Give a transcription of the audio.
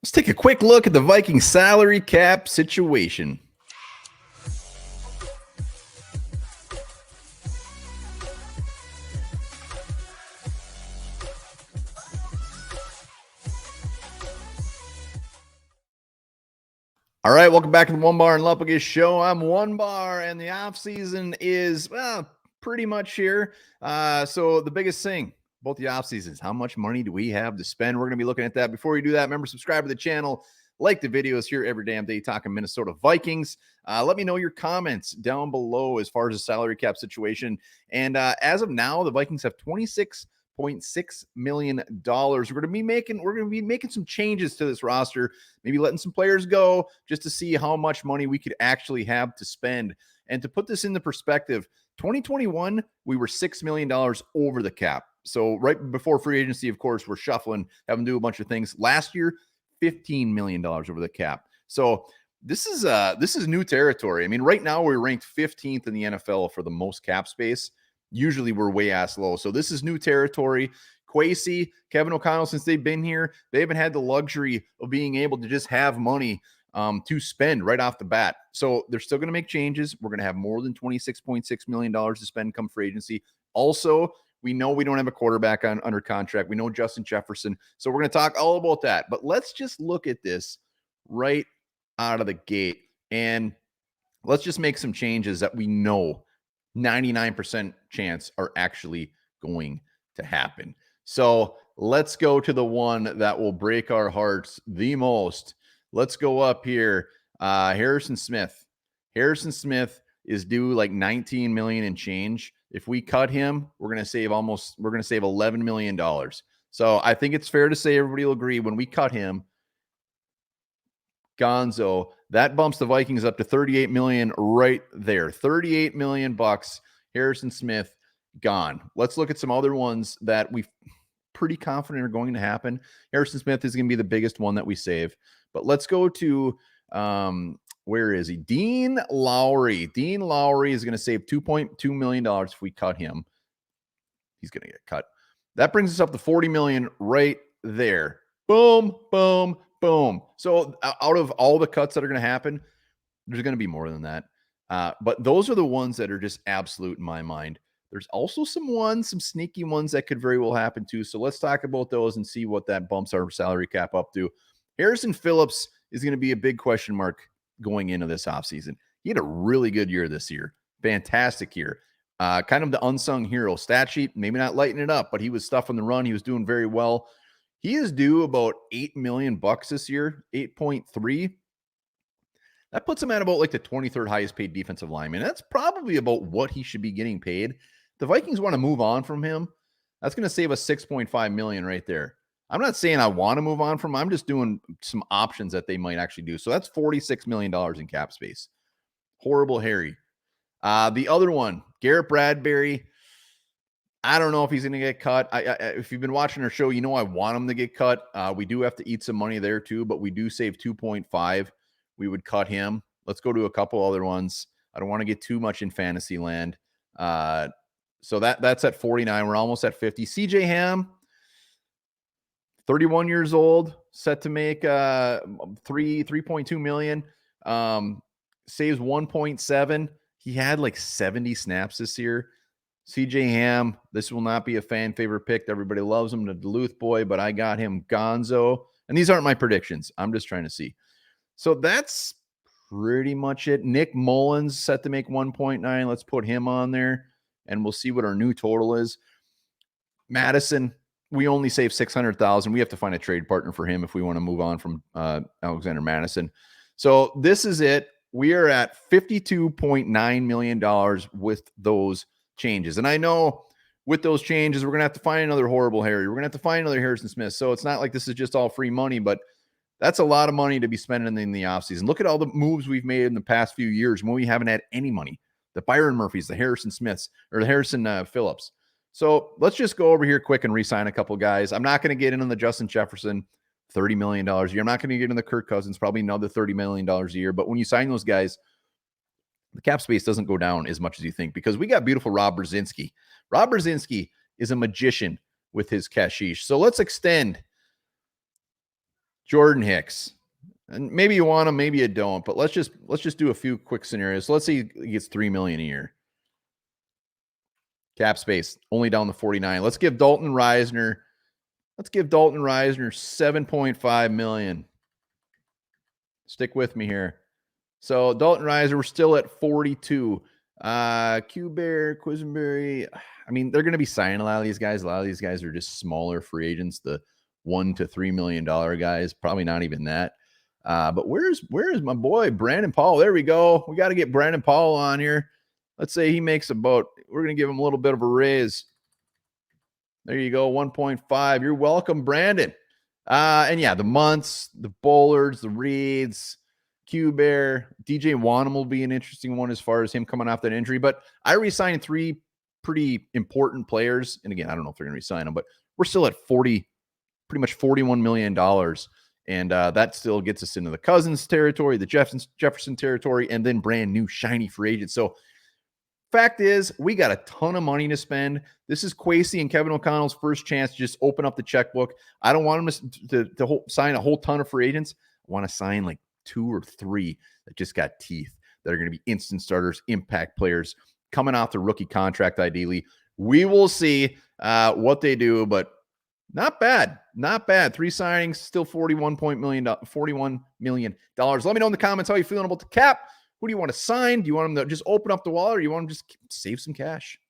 Let's take a quick look at the Vikings salary cap situation. All right, welcome back to the Onebar and Lupagus show. I'm Onebar, and the offseason is, well, pretty much here. So the biggest thing about the offseason is how much money do we have to spend? We're going to be looking at that. Before you do that, remember, subscribe to the channel, like the videos here every damn day talking Minnesota Vikings. Let me know your comments down below as far as the salary cap situation. And as of now, the Vikings have $26.6 million. We're going to be making some changes to this roster, maybe letting some players go just to see how much money we could actually have to spend. And to put this into perspective, 2021, we were $6 million over the cap. So right before free agency, of course, we're shuffling, having to do a bunch of things. Last year, $15 million over the cap. So this is new territory. I mean, right now we're ranked 15th in the NFL for the most cap space. Usually we're way ass low. So this is new territory. Kwesi, Kevin O'Connell, since they've been here, they haven't had the luxury of being able to just have money to spend right off the bat. So they're still going to make changes. We're going to have more than $26.6 million to spend come free agency. Also, we know we don't have a quarterback under contract. We know Justin Jefferson. So we're going to talk all about that. But let's just look at this right out of the gate. And let's just make some changes that we know 99% chance are actually going to happen. So let's go to the one that will break our hearts the most. Let's go up here. Harrison Smith. Harrison Smith is due like $19 million and change. If we cut him, we're going to save $11 million. So I think it's fair to say everybody will agree when we cut him, Gonzo, that bumps the Vikings up to $38 million right there. $38 million bucks. Harrison Smith gone. Let's look at some other ones that we're pretty confident are going to happen. Harrison Smith is going to be the biggest one that we save. But let's go to where is he? Dean Lowry. Dean Lowry is going to save $2.2 million if we cut him. He's going to get cut. That brings us up to $40 million right there. Boom, boom, boom. So out of all the cuts that are going to happen, there's going to be more than that. But those are the ones that are just absolute in my mind. There's also some sneaky ones that could very well happen too. So let's talk about those and see what that bumps our salary cap up to. Harrison Phillips is going to be a big question mark going into this offseason. He had a really good year this year. Fantastic year. Kind of the unsung hero. Stat sheet, maybe not lighting it up, but he was stuffing the run. He was doing very well. He is due about $8 million this year, 8.3. That puts him at about like the 23rd highest paid defensive lineman. That's probably about what he should be getting paid. The Vikings want to move on from him. That's going to save us $6.5 million right there. I'm not saying I want to move on from him. I'm just doing some options that they might actually do. So that's $46 million in cap space. Horrible Harry. The other one, Garrett Bradbury. I don't know if he's going to get cut. If you've been watching our show, you know I want him to get cut. We do have to eat some money there too, but we do save 2.5. We would cut him. Let's go to a couple other ones. I don't want to get too much in fantasy land. So that's at 49. We're almost at 50. CJ Ham, 31 years old, set to make $3.2 million. Saves 1.7. He had like 70 snaps this year. CJ Ham, this will not be a fan favorite pick. Everybody loves him, the Duluth boy, but I got him Gonzo. And these aren't my predictions. I'm just trying to see. So that's pretty much it. Nick Mullins set to make 1.9. Let's put him on there, and we'll see what our new total is. Madison, we only save $600,000. We have to find a trade partner for him if we want to move on from Alexander Madison. So this is it. We are at $52.9 million with those changes. And I know with those changes, we're going to have to find another horrible Harry. We're going to have to find another Harrison Smith. So it's not like this is just all free money, but that's a lot of money to be spending in the offseason. Look at all the moves we've made in the past few years when we haven't had any money. The Byron Murphys, the Harrison Smiths, or the Harrison Phillips. So let's just go over here quick and re-sign a couple guys. I'm not going to get in on the Justin Jefferson, $30 million a year. I'm not going to get in the Kirk Cousins, probably another $30 million a year. But when you sign those guys, the cap space doesn't go down as much as you think because we got beautiful Rob Brzezinski. Rob Brzezinski is a magician with his cashish. So let's extend Jordan Hicks. And maybe you want him, maybe you don't, but let's just do a few quick scenarios. So let's say he gets $3 million a year. Cap space only down to 49. Let's give Dalton Reisner $7.5 million. Stick with me here. So Dalton Reisner, we're still at 42. Q-Bear, Quisenberry. I mean, they're going to be signing a lot of these guys. A lot of these guys are just smaller free agents. The $1 to $3 million guys, probably not even that. But where's my boy Brandon Powell? There we go. We got to get Brandon Powell on here. Let's say he makes we're going to give him a little bit of a raise. There you go, 1.5. You're welcome, Brandon. And yeah, the Munts, the Bollards, the Reeds, Q-Bear, DJ Wanham will be an interesting one as far as him coming off that injury. But I re-signed 3 pretty important players. And again, I don't know if they're going to re-sign them, but we're still at pretty much $41 million. And that still gets us into the Cousins territory, the Jefferson territory, and then brand new shiny free agents. So fact is, we got a ton of money to spend. This is Kwesi and Kevin O'Connell's first chance to just open up the checkbook. I don't want them to sign a whole ton of free agents. I want to sign like 2 or 3 that just got teeth, that are going to be instant starters, impact players, coming off the rookie contract ideally. We will see what they do, but not bad. Not bad. 3 signings, still $41 million. Let me know in the comments how you're feeling about the cap. Who do you want to sign? Do you want them to just open up the wallet, or do you want them to just save some cash?